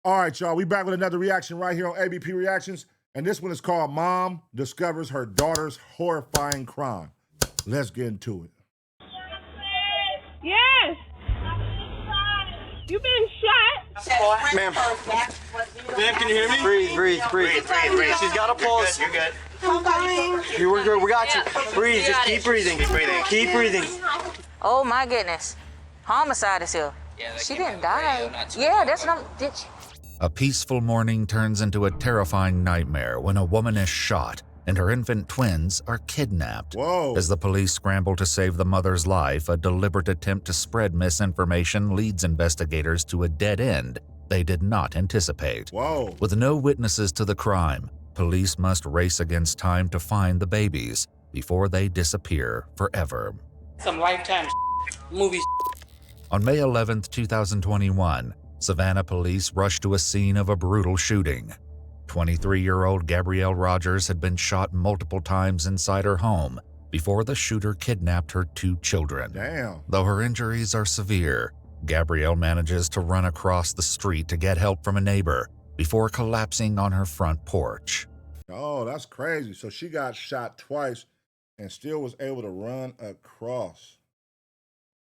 All right, y'all, we back with another reaction right here on ABP Reactions, and this one is called Mom Discovers Her Daughter's Horrifying Crime. Let's get into it. Yes! You been shot? Ma'am. Ma'am, can you hear me? Breathe. She's got a pulse. You're good. We're good. We got you. Breathe. Just keep breathing. Keep breathing. Oh my goodness. Homicide is here. Yeah, she didn't die. Yeah, that's not. A peaceful morning turns into a terrifying nightmare when a woman is shot and her infant twins are kidnapped. Whoa. As the police scramble to save the mother's life, a deliberate attempt to spread misinformation leads investigators to a dead end they did not anticipate. Whoa. With no witnesses to the crime, police must race against time to find the babies before they disappear forever. Some Lifetime movie. On May 11, 2021, Savannah police rushed to a scene of a brutal shooting. 23-year-old Gabrielle Rogers had been shot multiple times inside her home before the shooter kidnapped her 2 children. Damn. Though her injuries are severe, Gabrielle manages to run across the street to get help from a neighbor before collapsing on her front porch. Oh, that's crazy. So she got shot twice and still was able to run across.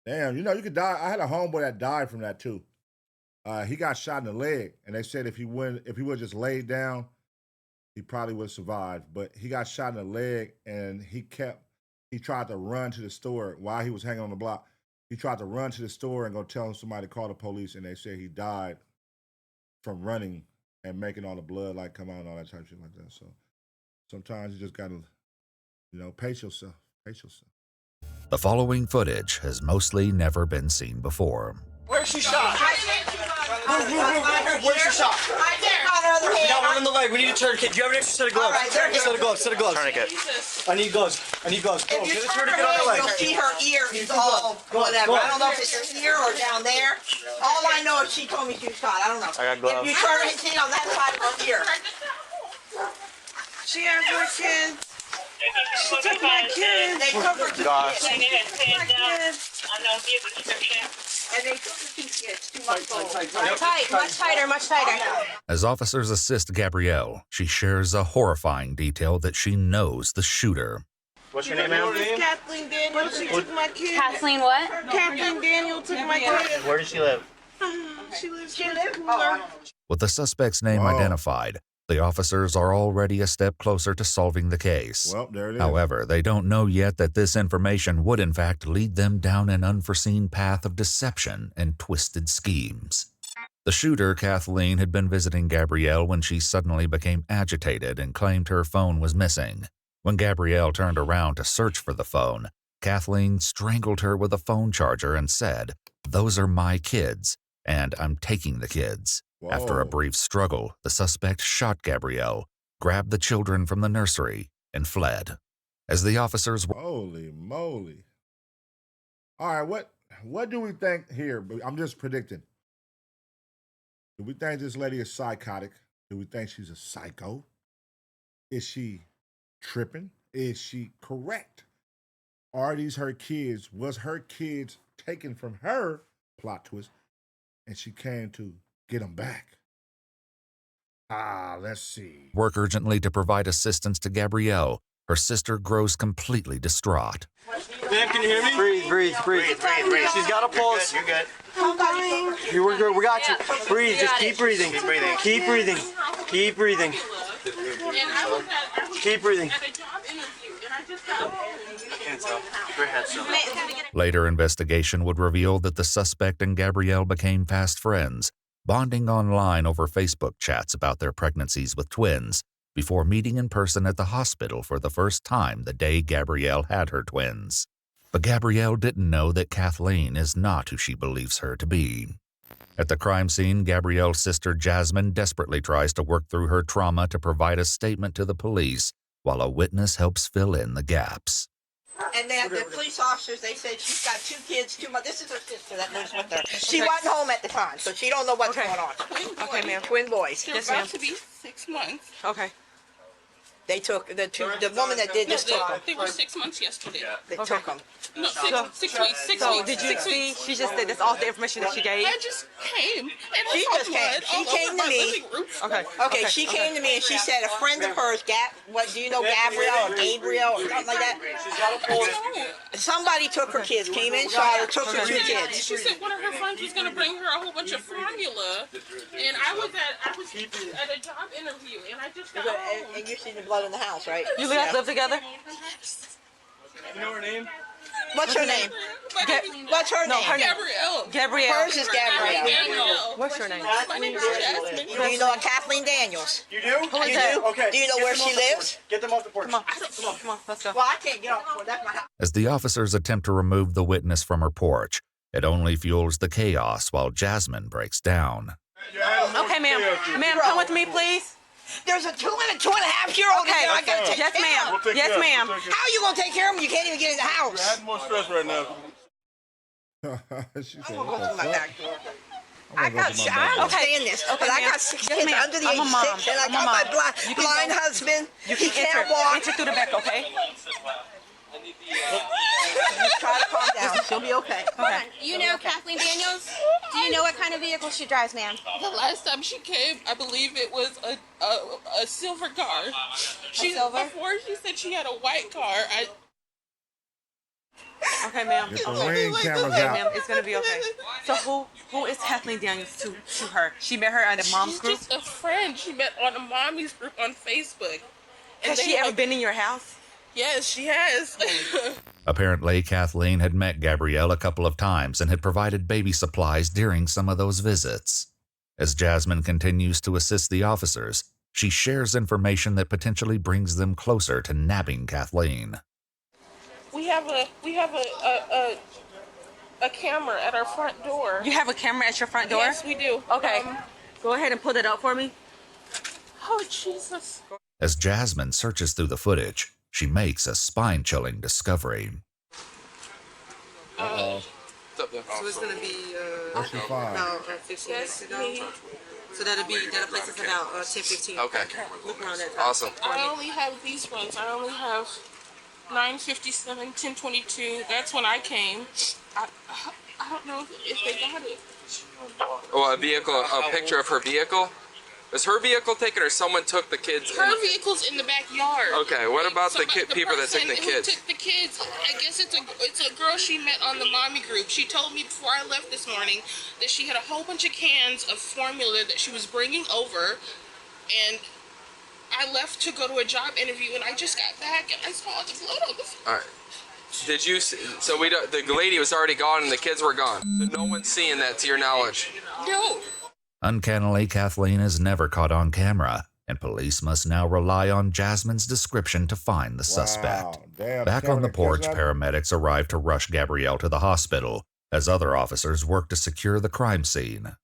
Damn, you could die. I had a homeboy that died from that too. He got shot in the leg, and they said if he would just laid down, he probably would have survived. But he got shot in the leg, and he tried to run to the store while he was hanging on the block. He tried to run to the store and go tell somebody to call the police, and they said he died from running and making all the blood come out and all that type of shit like that. So sometimes you just gotta, pace yourself. The following footage has mostly never been seen before. Where's she shot? Where's she shot? Right there. We got one in the leg. We need a tourniquet. Do you have an extra set of gloves? Set of gloves. Tourniquet. I need gloves. Go. If you Get a turn tourniquet her on the head, leg. you'll see her ear is all whatever. I don't know if it's here or down there. All I know is she told me she was shot. I don't know. I got gloves. If you turn her head, see on that side of her ear. She has my kids. She took my kids. They took her two Gosh. kids. And they took her two kids, 2 months old. Tight, much tighter. As officers assist Gabrielle, she shares a horrifying detail that she knows the shooter. What's your name, ma'am? Kathleen Daniel. She took my kids. Kathleen what? Kathleen Daniel took my kids. Where does she live? She lives cooler. With the suspect's name Whoa. identified, the officers are already a step closer to solving the case. Well, there it is. However, they don't know yet that this information would in fact lead them down an unforeseen path of deception and twisted schemes. The shooter, Kathleen, had been visiting Gabrielle when she suddenly became agitated and claimed her phone was missing. When Gabrielle turned around to search for the phone, Kathleen strangled her with a phone charger and said, "Those are my kids, and I'm taking the kids." After a Whoa. brief struggle, the suspect shot Gabrielle, grabbed the children from the nursery, and fled. As the officers were Holy moly. All right, what do we think here? I'm just predicting. Do we think this lady is psychotic? Do we think she's a psycho? Is she tripping? Is she correct? Are these her kids? Was her kids taken from her, plot twist, and she came to get them back? Let's see. work urgently to provide assistance to Gabrielle, her sister grows completely distraught. Ma'am, can you hear me? Breathe. She's got a pulse. You're good. I'm dying. We're good. We got you. Breathe. Just keep breathing. Keep breathing. Later investigation would reveal that the suspect and Gabrielle became fast friends, bonding online over Facebook chats about their pregnancies with twins, before meeting in person at the hospital for the first time the day Gabrielle had her twins. But Gabrielle didn't know that Kathleen is not who she believes her to be. At the crime scene, Gabrielle's sister Jasmine desperately tries to work through her trauma to provide a statement to the police, while a witness helps fill in the gaps. And then the police officers, they said she's got 2 kids, 2 months. This is her sister that lives with her. She wasn't home at the time, so she don't know what's going on. Okay, ma'am. Twin boys. They're Yes, about ma'am. to be 6 months. Okay. They took the woman that did this took them. They were 6 months yesterday. They took them. No, 6 weeks. 6 So weeks. did you 6 see? weeks. She just did this. All the information that she gave. I just came. And She I just saw came. blood She all came over to my me. living room. Okay, she came to me and she said a friend of hers, do you know Gabrielle or Gabriel or something like that? Somebody took her kids, came in, shot her, took her 2 kids. She said one of her friends was going to bring her a whole bunch of formula, and I was at a job interview, and I just got home. And you see the blood in the house, right? You guys live together? You know her name? What's her name? What's her No, name? her name. Gabrielle. Gabrielle. Hers is Gabrielle. Gabrielle. What's your name? My name is Jasmine. Do you know a Kathleen Daniels? You do? Who is You that? do? Okay. Do you know Get where them she off the porch. lives? Get them off the porch. Come on, let's go. Well, I can't get off the porch. That's my house. As the officers attempt to remove the witness from her porch, it only fuels the chaos while Jasmine breaks down. Okay, ma'am. Ma'am, come with me, please. There's a 2 and a 2.5-year-old Okay. in there. I gotta take Yes, care ma'am. of. Yes, ma'am. How are you gonna take care of them? You can't even get in the house. more stress right now. She said, I'm gonna what go through the my fuck? back door. I'm I gonna go through my I back door. understand this, Okay, but I ma'am. got 6 Yes, kids ma'am. under the I'm a age of mom. 6, and I I'm a got my mom. You can blind go. husband. You He can can't walk. enter through the back, okay? Just try to calm down. She'll be okay. Okay. You know Kathleen Daniels? Do you know what kind of vehicle she drives, ma'am? The last time she came, I believe it was a silver car. Silver? Before she said she had a white car. Okay, ma'am. Get the ring cameras Okay, out. ma'am. It's gonna be okay. So who is Kathleen Daniels to her? She met her at a mom's She's group. just a friend she met on a mommy's group on Facebook. And Has they she ever have- been in your house? Yes, she has. Apparently, Kathleen had met Gabrielle a couple of times and had provided baby supplies during some of those visits. As Jasmine continues to assist the officers, she shares information that potentially brings them closer to nabbing Kathleen. we have a camera at our front door. You have a camera at your front door? Yes, we do. Okay. Go ahead and pull it out for me. Oh, Jesus. As Jasmine searches through the footage, she makes a spine-chilling discovery. Uh-oh. So it's gonna be What's she find? about 15 minutes ago. So that'll place us about 10-15. Okay. Look around that time. Awesome. I only have these ones. I only have 9:57, 10:22. That's when I came. I don't know if they got it. Well, a picture of her vehicle? Is her vehicle taken or someone took the kids? Her vehicle's in the backyard. Okay, what about the people that took person the kids? Who took the kids? I guess it's a girl she met on the mommy group. She told me before I left this morning that she had a whole bunch of cans of formula that she was bringing over, and I left to go to a job interview, and I just got back and I saw the blood on the floor. All right. Did you? So we don't. The lady was already gone and the kids were gone. So no one's seeing that, to your knowledge. No. Uncannily, Kathleen is never caught on camera, and police must now rely on Jasmine's description to find the suspect. Wow, damn, Back on the porch, catch that? paramedics arrive to rush Gabrielle to the hospital, as other officers work to secure the crime scene.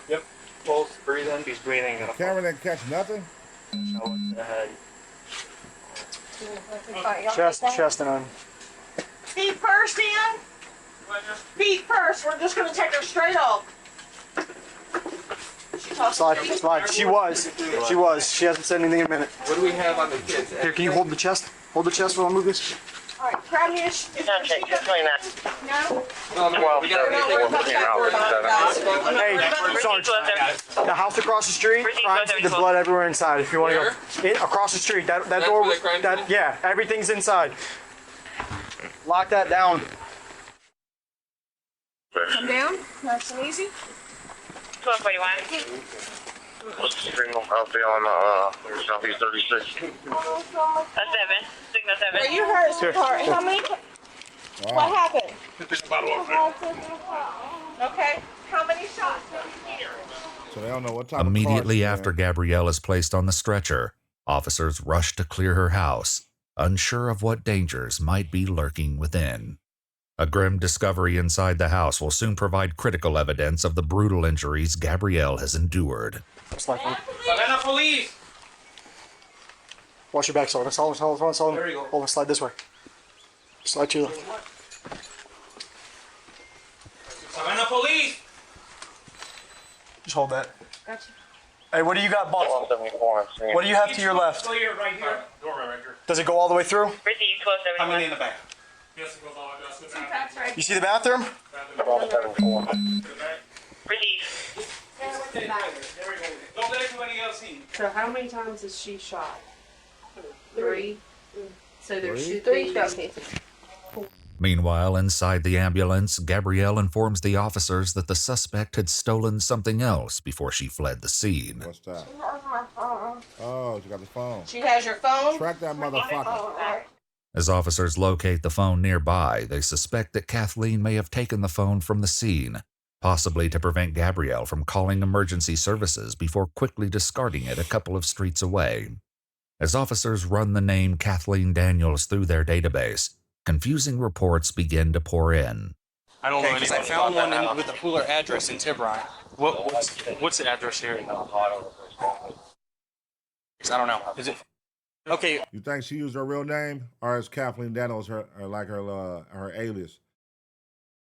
Yep. Pulse, breathing. He's breathing. Camera didn't catch nothing? Chest and on. Feet first, Ian. Feet first. We're just gonna take her straight up. Slide. She was. She hasn't said anything in a minute. What do we have on the kids? Here, can you hold the chest? Hold the chest while I move this. All right, grab me a Okay, explain that. No. Well, we got Hey, Sarge. The house across the street. The blood everywhere inside. If you want to go across the street, that door. where the crime scene is? Yeah, everything's inside. Lock that down. Come down, nice and easy. 1241. What's the signal out there on Southeast 36? That's 7. Signal 7. Were you hurt, sweetheart? How many? Wow. What happened? This bottle up there. Okay. How many shots? So they don't know what type Immediately of car after Gabrielle is placed on the stretcher, officers rush to clear her house, unsure of what dangers might be lurking within. A grim discovery inside the house will soon provide critical evidence of the brutal injuries Gabrielle has endured. Savannah police. Watch your back, Sullivan. Sullivan. There you go. Hold on, slide this way. Slide to your left. Savannah police! Just hold that. Gotcha. Hey, what do you got, boss? 174. What do you have to your left? Right here. Doorway right here. Does it go all the way through? I'm in the back. Yes, it goes all the way down to the bathroom. You see the bathroom? 174. Don't let anybody else in. So how many times is she shot? 3. So there should Three be shot cases. Meanwhile, inside the ambulance, Gabrielle informs the officers that the suspect had stolen something else before she fled the scene. What's that? Oh, she got the phone. She has your phone? Track that motherfucker. As officers locate the phone nearby, they suspect that Kathleen may have taken the phone from the scene, possibly to prevent Gabrielle from calling emergency services before quickly discarding it a couple of streets away. As officers run the name Kathleen Daniels through their database, confusing reports begin to pour in. I don't know anything. I found one with the Pooler address in Tiburon. What's the address here? I don't know. Is it? Okay. You think she used her real name, or is Kathleen Daniels her alias?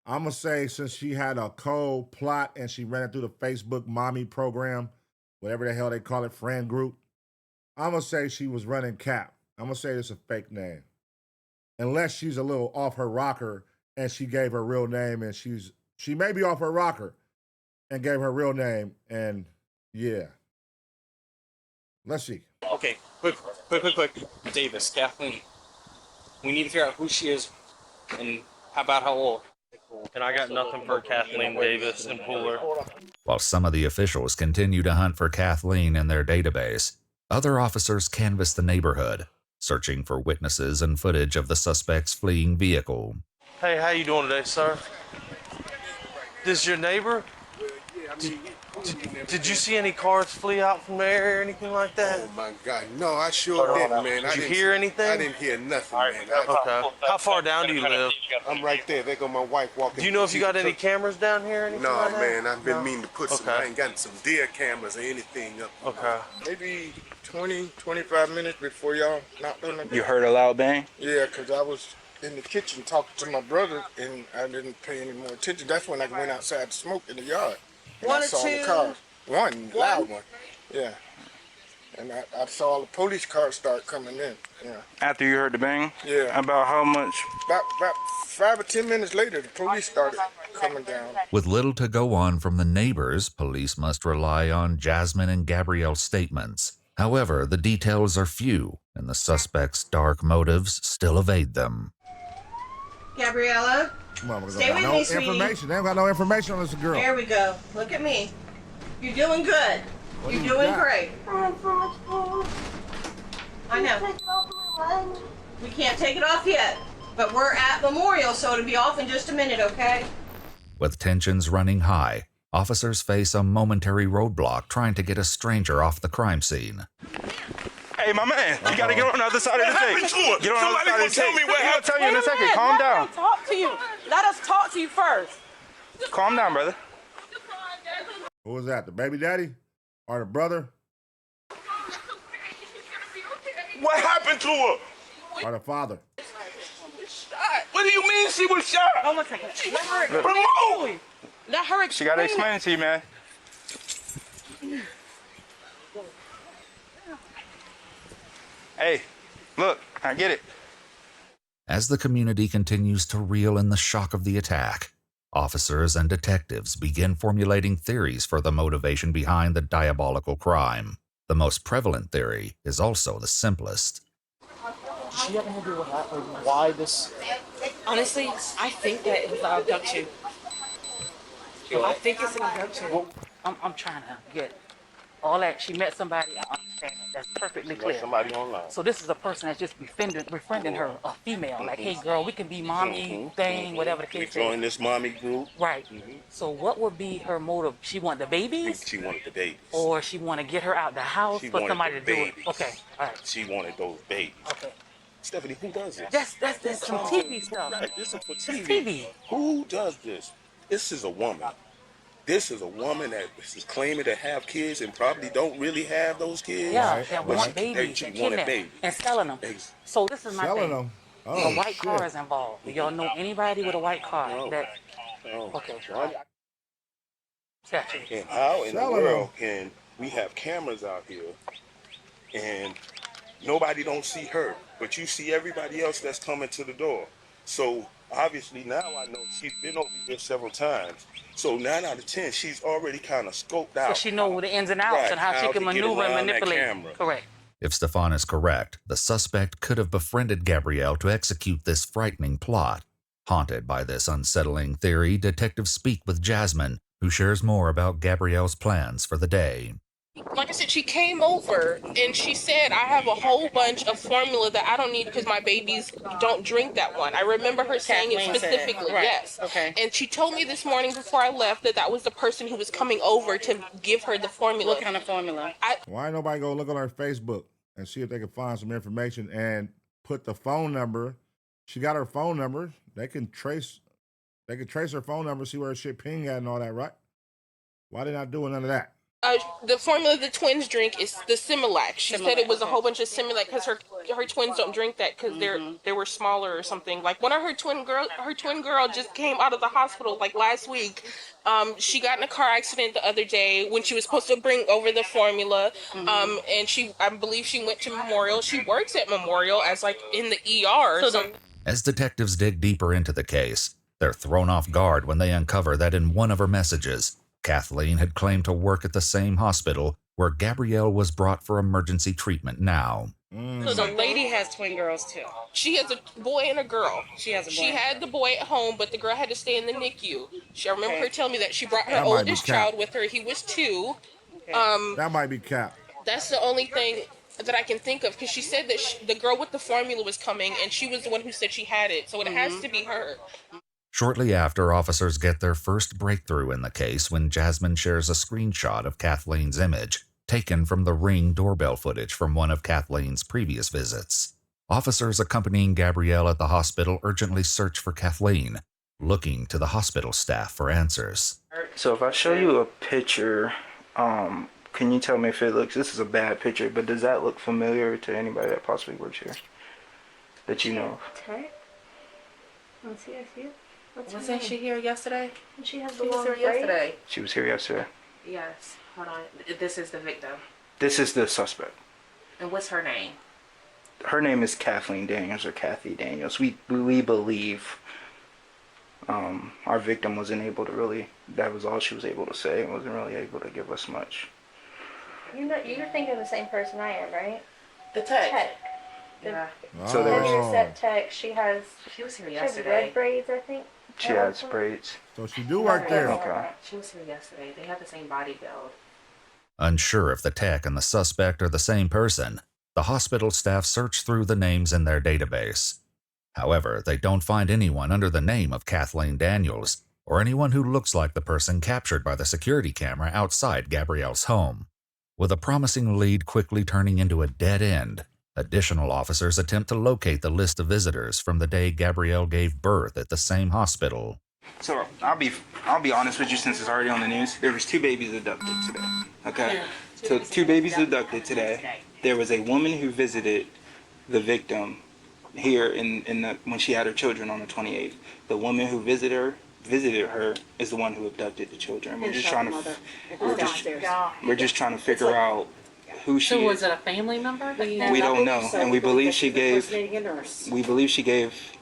I'm gonna say since she had a cold plot and she ran it through the Facebook mommy program, whatever the hell they call it, friend group. I'm gonna say she was running Cap. I'm gonna say it's a fake name, unless she's a little off her rocker and she gave her real name, and she may be off her rocker and gave her real name, and yeah. Let's see. Okay. Quick. Davis, Kathleen. We need to figure out who she is and how about how old. And I got nothing for Kathleen Davis and Pooler. While some of the officials continue to hunt for Kathleen in their database, other officers canvass the neighborhood, searching for witnesses and footage of the suspect's fleeing vehicle. Hey, how you doing today, sir? This your neighbor? Did you see any cars flee out from there or anything like that? Oh my God, no, I sure didn't, man. Did you hear anything? I didn't hear nothing, man. Okay. How far down do you live? I'm right there. There go my wife walking. Do you know if you got any cameras down here or anything No, like that? man, I've been meaning to put some. Okay. I ain't got some deer cameras or anything up. Okay. Maybe 20, 25 minutes before y'all knocked on the door. You heard a loud bang? Yeah, because I was in the kitchen talking to my brother and I didn't pay any more attention. That's when I went outside to smoke in the yard. And One I or saw two? the car. One loud one. Yeah. And I saw all the police cars start coming in. Yeah. After you heard the bang? Yeah. About how much? About 5 or 10 minutes later, the police started coming down. With little to go on from the neighbors, police must rely on Jasmine and Gabrielle's statements. However, the details are few, and the suspect's dark motives still evade them. Gabriella, stay with me, sweetie. Information. They ain't got no information on this girl. There we go. Look at me. You're doing good. What You're do you doing got? great. I know. We can't take it off yet, but we're at Memorial, so it'll be off in just a minute, okay? With tensions running high, officers face a momentary roadblock trying to get a stranger off the crime scene. Hey, my man, you gotta get on the other side of the tape. Get on the other side of the tape. Tell me what I'll tell you in a second. Calm down. Let us talk to you. Let us talk to you first. Calm down, brother. Who was that? The baby daddy? Or the brother? What happened to her? Or the father? What do you mean she was shot? Hold on a second. Let her Promote! Let her explain. She gotta explain it to you, man. Hey, look, I get it. As the community continues to reel in the shock of the attack, officers and detectives begin formulating theories for the motivation behind the diabolical crime. The most prevalent theory is also the simplest. She have any idea why this? Honestly, I think that it was an abduction. I think it's an abduction. I'm trying to get all that. She met somebody. I understand that. That's perfectly clear. Somebody online. So this is a person that's just befriending her, a female. Like, hey, girl, we can be mommy thing, whatever the case Join is. this mommy group. Right. So what would be her motive? She want the babies, She wanted the babies. or she want to get her out the house She for wanted somebody the to do babies. it? Okay. All right. She wanted those babies. Okay. Stephanie, who does this? That's some TV stuff. Right, this is for TV. TV. Who does this? This is a woman. This is a woman that is claiming to have kids and probably don't really have those kids. Yeah, that But want babies she and wanted kidnap babies. and selling them. So this is my Selling thing. them? A Oh, white shit. car is involved. Do y'all know anybody with a white car? No. That Oh, okay. well, Gotcha. and how in the Selling world can we have cameras out here, and nobody don't see her, but you see everybody else that's coming to the door. So obviously now I know she's been over here several times. So 9 out of 10, she's already kind of scoped out. So she know the ins and outs and how she can maneuver and manipulate. Correct. If Stefan is correct, the suspect could have befriended Gabrielle to execute this frightening plot. Haunted by this unsettling theory, detectives speak with Jasmine, who shares more about Gabrielle's plans for the day. Like I said, she came over and she said, I have a whole bunch of formula that I don't need because my babies don't drink that one. I remember her saying it specifically, yes. Okay. And she told me this morning before I left that that was the person who was coming over to give her the formula. What kind of formula? Why ain't nobody go look on her Facebook and see if they can find some information and put the phone number? She got her phone number. They can trace her phone number, see where her shit ping at and all that, right? Why they not doing none of that? The formula the twins drink is the Similac. She said it was a whole bunch of Similac because her twins don't drink that because they were smaller or something. Like one of her twin girl just came out of the hospital like last week. She got in a car accident the other day when she was supposed to bring over the formula. And I believe she went to Memorial. She works at Memorial as like in the ER. As detectives dig deeper into the case, they're thrown off guard when they uncover that in one of her messages, Kathleen had claimed to work at the same hospital where Gabrielle was brought for emergency treatment now. So the lady has twin girls too. She has a boy and a girl. She has a boy. She had the boy at home, but the girl had to stay in the NICU. I remember her telling me that she brought her oldest child with her. He was 2. That might be cap. That's the only thing that I can think of because she said that the girl with the formula was coming and she was the one who said she had it. So it has to be her. Shortly after, officers get their first breakthrough in the case when Jasmine shares a screenshot of Kathleen's image, taken from the Ring doorbell footage from one of Kathleen's previous visits. Officers accompanying Gabrielle at the hospital urgently search for Kathleen, looking to the hospital staff for answers. So if I show you a picture, can you tell me if it looks, this is a bad picture, but does that look familiar to anybody that possibly works here? That you know of? Let's see, I see it. Wasn't she here yesterday? She has She was here yesterday. She was here yesterday. Yes. Hold on. This is the victim. This is the suspect. And what's her name? Her name is Kathleen Daniels or Kathy Daniels. We believe our victim wasn't able to really, that was all she was able to say, and wasn't really able to give us much. You're thinking of the same person I am, right? The tech. Yeah. So there was, set tech. She was here yesterday. Red braids, I think. she has braids. So she do work there. Okay. She was here yesterday. They have the same body build. Unsure if the tech and the suspect are the same person, the hospital staff search through the names in their database. However, they don't find anyone under the name of Kathleen Daniels or anyone who looks like the person captured by the security camera outside Gabrielle's home. With a promising lead quickly turning into a dead end, additional officers attempt to locate the list of visitors from the day Gabrielle gave birth at the same hospital. So I'll be honest with you, since it's already on the news. There was 2 babies abducted today. Okay, so 2 babies abducted today. There was a woman who visited the victim here when she had her children on the 28th. The woman who visited her is the one who abducted the children. We're just trying to figure out who she is. So was it a family member? We don't know, and we believe she gave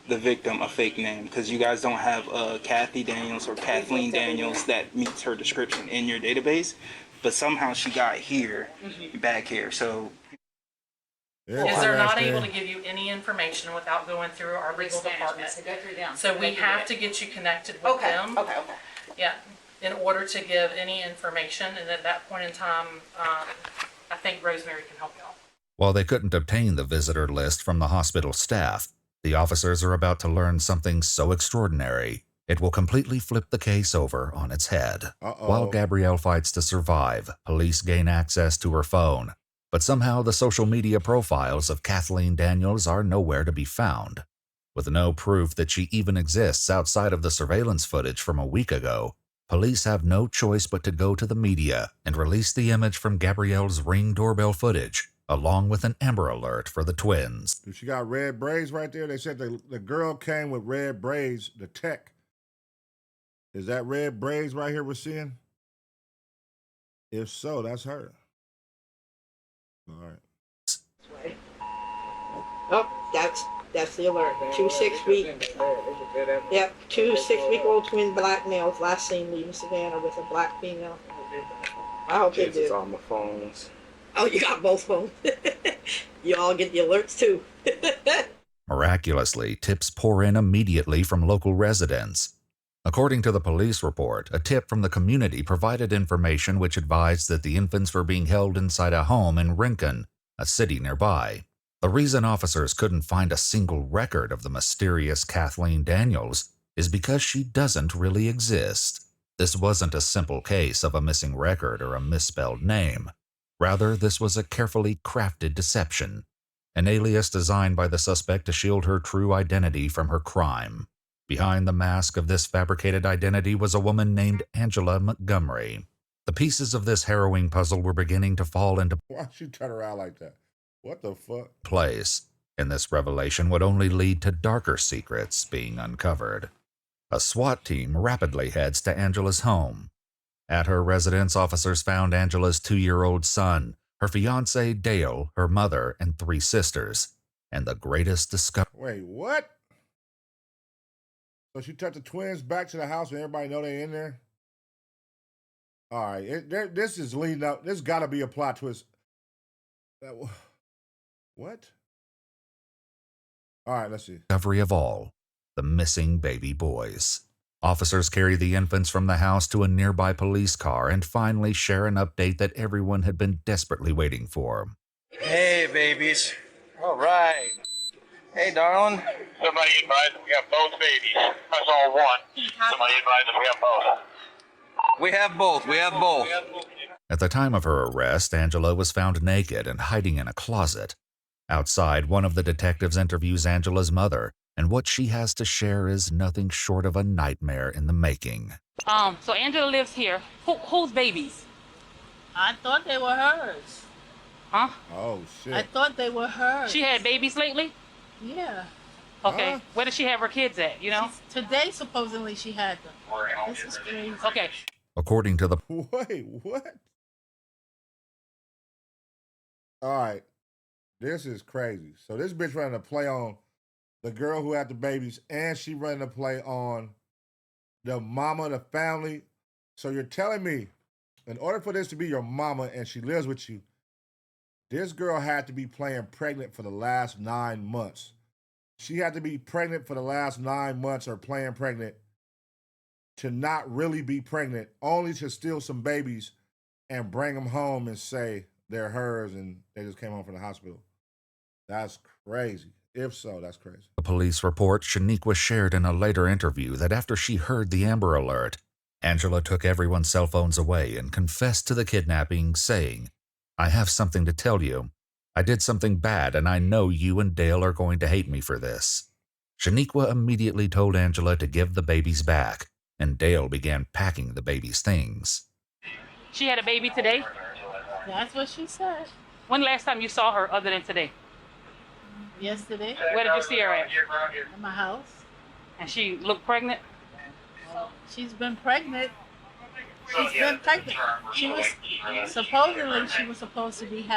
the victim a fake name because you guys don't have Kathy Daniels or Kathleen Daniels that meets her description in your database, but somehow she got here, back here. So is they're not able to give you any information without going through our legal department. So we have to get you connected with them. Okay. Yeah, in order to give any information, and at that point in time, I think Rosemary can help you out. While they couldn't obtain the visitor list from the hospital staff, the officers are about to learn something so extraordinary, it will completely flip the case over on its head. While Gabrielle fights to survive, police gain access to her phone, but somehow the social media profiles of Kathleen Daniels are nowhere to be found. With no proof that she even exists outside of the surveillance footage from a week ago, police have no choice but to go to the media and release the image from Gabrielle's Ring doorbell footage, along with an Amber Alert for the twins. She got red braids right there. They said the girl came with red braids, the tech. Is that red braids right here we're seeing? If so, that's her. All right. Oh, that's the alert. 2 6-week. Yep, 2 6-week-old twin black males last seen leaving Savannah with a black female. I hope they do. on the phones. Oh, you got both phones. You all get the alerts too. Miraculously, tips pour in immediately from local residents. According to the police report, a tip from the community provided information which advised that the infants were being held inside a home in Rincon, a city nearby. The reason officers couldn't find a single record of the mysterious Kathleen Daniels is because she doesn't really exist. This wasn't a simple case of a missing record or a misspelled name. Rather, this was a carefully crafted deception, an alias designed by the suspect to shield her true identity from her crime. Behind the mask of this fabricated identity was a woman named Angela Montgomery. The pieces of this harrowing puzzle were beginning to fall into Why'd she turn around like that? What the fuck? place, and this revelation would only lead to darker secrets being uncovered. A SWAT team rapidly heads to Angela's home. At her residence, officers found Angela's 2-year-old son, her fiance Dale, her mother, and 3 sisters. And the greatest discovery. Wait, what? So she took the twins back to the house and everybody know they in there? All right, this is leading up. This got to be a plot twist. What? All right, let's see. Discovery of all, the missing baby boys. Officers carry the infants from the house to a nearby police car and finally share an update that everyone had been desperately waiting for. Hey, babies. All right. Hey, darling. Somebody advised we have both babies. That's all one. Somebody advised we have both. We have both. We have both. At the time of her arrest, Angela was found naked and hiding in a closet. Outside, one of the detectives interviews Angela's mother, and what she has to share is nothing short of a nightmare in the making. So Angela lives here. Whose babies? I thought they were hers. Huh? Oh, shit. I thought they were hers. She had babies lately? Yeah. Okay. Huh? Where does she have her kids at, you know? Today, supposedly, she had them. This is crazy. Okay. According to the Wait, what? All right. This is crazy. So this bitch running to play on the girl who had the babies, and she running to play on the mama, the family. So you're telling me, in order for this to be your mama and she lives with you, this girl had to be playing pregnant for the last 9 months. She had to be pregnant for the last 9 months or playing pregnant to not really be pregnant, only to steal some babies and bring them home and say they're hers and they just came home from the hospital. That's crazy. If so, that's crazy. The police report, Shaniqua shared in a later interview that after she heard the Amber Alert, Angela took everyone's cell phones away and confessed to the kidnapping, saying, "I have something to tell you. I did something bad, and I know you and Dale are going to hate me for this." Shaniqua immediately told Angela to give the babies back, and Dale began packing the babies' things. She had a baby today? That's what she said. When last time you saw her other than today? Yesterday. Where did you see her at? At my house. And she looked pregnant? She's been pregnant. She's been pregnant. She was supposedly she was supposed to be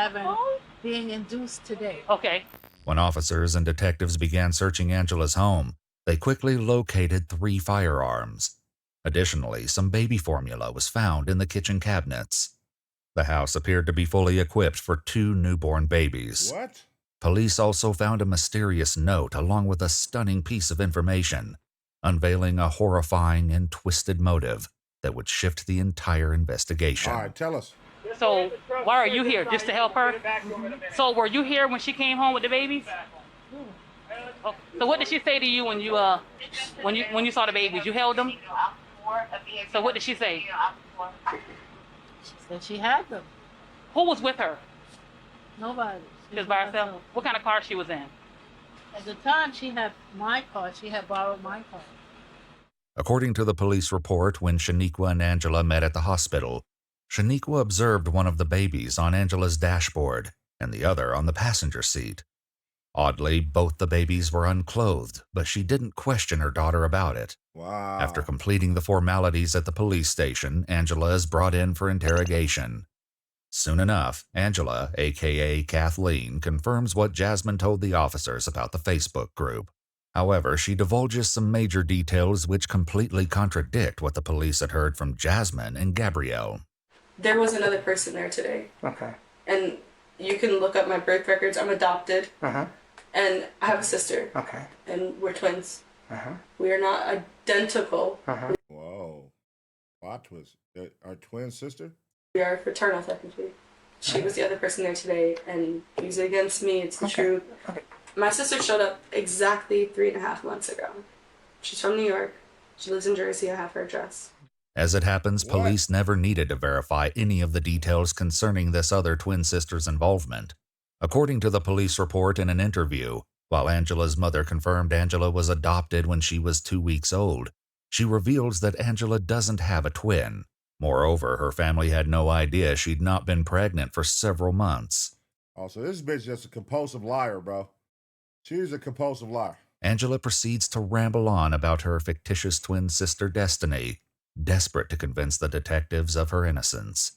being induced today. Okay. When officers and detectives began searching Angela's home, they quickly located 3 firearms. Additionally, some baby formula was found in the kitchen cabinets. The house appeared to be fully equipped for 2 newborn babies. What? Police also found a mysterious note along with a stunning piece of information, unveiling a horrifying and twisted motive that would shift the entire investigation. All right, tell us. So, why are you here? Just to help her? So, were you here when she came home with the babies? Oh, so, what did she say to you when you saw the babies? You held them? So, what did she say? She said she had them. Who was with her? Nobody. Just by herself? What kind of car she was in? At the time, she had my car. She had borrowed my car. According to the police report, when Shaniqua and Angela met at the hospital, Shaniqua observed one of the babies on Angela's dashboard and the other on the passenger seat. Oddly, both the babies were unclothed, but she didn't question her daughter about it. Wow. After completing the formalities at the police station, Angela is brought in for interrogation. Soon enough, Angela, aka Kathleen, confirms what Jasmine told the officers about the Facebook group. However, she divulges some major details which completely contradict what the police had heard from Jasmine and Gabrielle. There was another person there today. Okay. And you can look up my birth records. I'm adopted. Uh-huh. And I have a sister. Okay. And we're twins. Uh-huh. We are not identical. Uh-huh. Whoa. Plot twist. Our twin sister? We are fraternal, technically. She was the other person there today, and use it against me. It's the truth. Okay. My sister showed up exactly 3.5 months ago. She's from New York. She lives in Jersey. I have her address. As it happens, police never needed to verify any of the details concerning this other twin sister's involvement. According to the police report in an interview, while Angela's mother confirmed Angela was adopted when she was 2 weeks old, she reveals that Angela doesn't have a twin. Moreover, her family had no idea she'd not been pregnant for several months. Oh, so this bitch just a compulsive liar, bro. She's a compulsive liar. Angela proceeds to ramble on about her fictitious twin sister Destiny, desperate to convince the detectives of her innocence.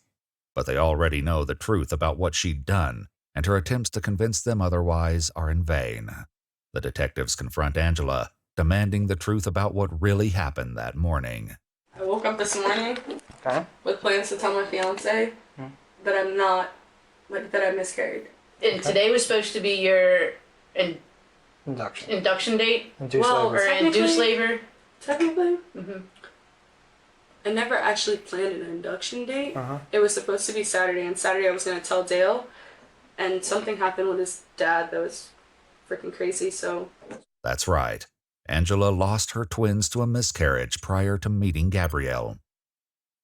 But they already know the truth about what she'd done, and her attempts to convince them otherwise are in vain. The detectives confront Angela, demanding the truth about what really happened that morning. I woke up this morning with plans to tell my fiance that I'm not, like, that I miscarried. And today was supposed to be your induction date? Induced labor. Or induced labor. Technically? Mm-hmm. I never actually planned an induction date. It was supposed to be Saturday, and Saturday I was going to tell Dale, and something happened with his dad that was freaking crazy, so... That's right. Angela lost her twins to a miscarriage prior to meeting Gabrielle.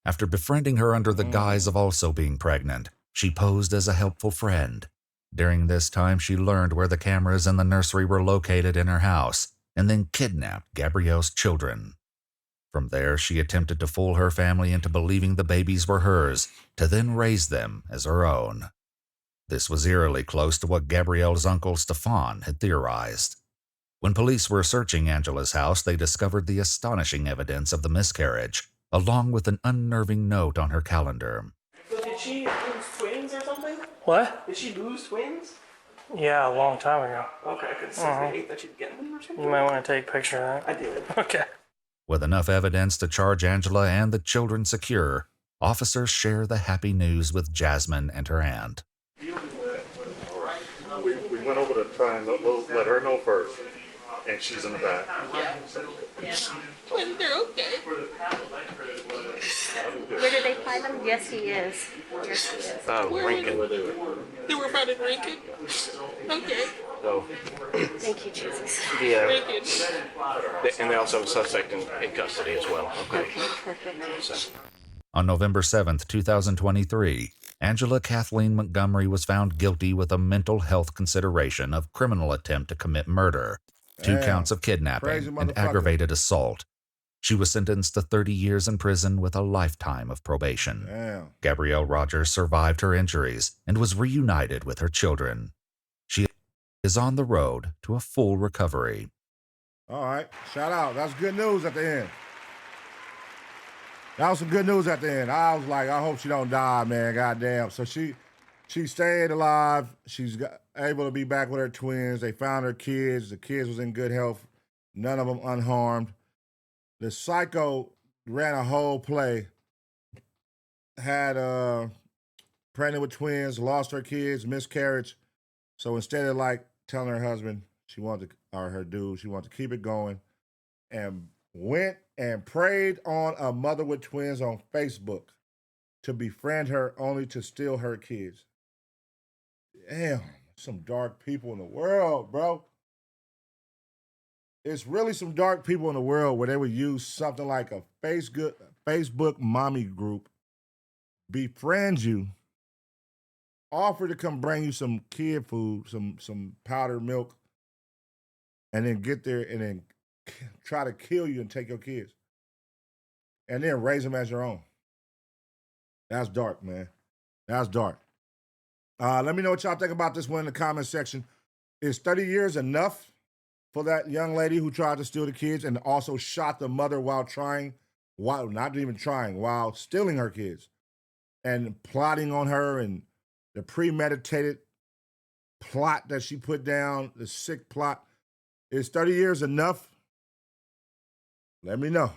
After befriending her under the guise of also being pregnant, she posed as a helpful friend. During this time, she learned where the cameras in the nursery were located in her house, and then kidnapped Gabrielle's children. From there, she attempted to fool her family into believing the babies were hers, to then raise them as her own. This was eerily close to what Gabrielle's uncle Stefan had theorized. When police were searching Angela's house, they discovered the astonishing evidence of the miscarriage, along with an unnerving note on her calendar. Did she lose twins or something? What? Did she lose twins? Yeah, a long time ago. Okay, because they hate that she'd get them or something. You might want to take a picture of that. I did. Okay. With enough evidence to charge Angela and the children secure, officers share the happy news with Jasmine and her aunt. We went over to try and let her know first, and she's in the back. When they're okay. Where did they find him? Yes, he is. Yes, he is. Lincoln. They were found in Lincoln? Okay. So, Thank you, Jesus. yeah. Lincoln. And they also have a suspect in custody as well. Okay. Perfect. So. On November 7th, 2023, Angela Kathleen Montgomery was found guilty with a mental health consideration of criminal attempt to commit murder, 2 counts of kidnapping, and aggravated assault. She was sentenced to 30 years in prison with a lifetime of probation. Damn. Gabrielle Rogers survived her injuries and was reunited with her children. She is on the road to a full recovery. All right. Shout out. That's good news at the end. That was some good news at the end. I was like, I hope she don't die, man. Goddamn. So she stayed alive. She's able to be back with her twins. They found her kids. The kids was in good health. None of them unharmed. The psycho ran a whole play. Had pregnant with twins, lost her kids, miscarriage. So instead of like telling her husband she wanted to, or her dude, she wanted to keep it going, and went and preyed on a mother with twins on Facebook to befriend her only to steal her kids. Damn, some dark people in the world, bro. It's really some dark people in the world where they would use something like a Facebook mommy group, befriend you, offer to come bring you some kid food, some powdered milk, and then get there and then try to kill you and take your kids. And then raise them as your own. That's dark, man. That's dark. Let me know what y'all think about this one in the comment section. Is 30 years enough for that young lady who tried to steal the kids and also shot the mother while stealing her kids? and plotting on her and the premeditated plot that she put down, the sick plot. Is 30 years enough? Let me know.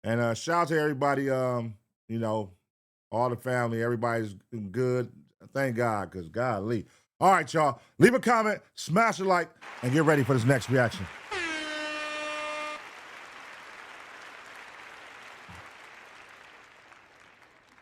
And shout out to everybody, you know, all the family, everybody's good. Thank God, because golly. All right, y'all. Leave a comment, smash a like, and get ready for this next reaction.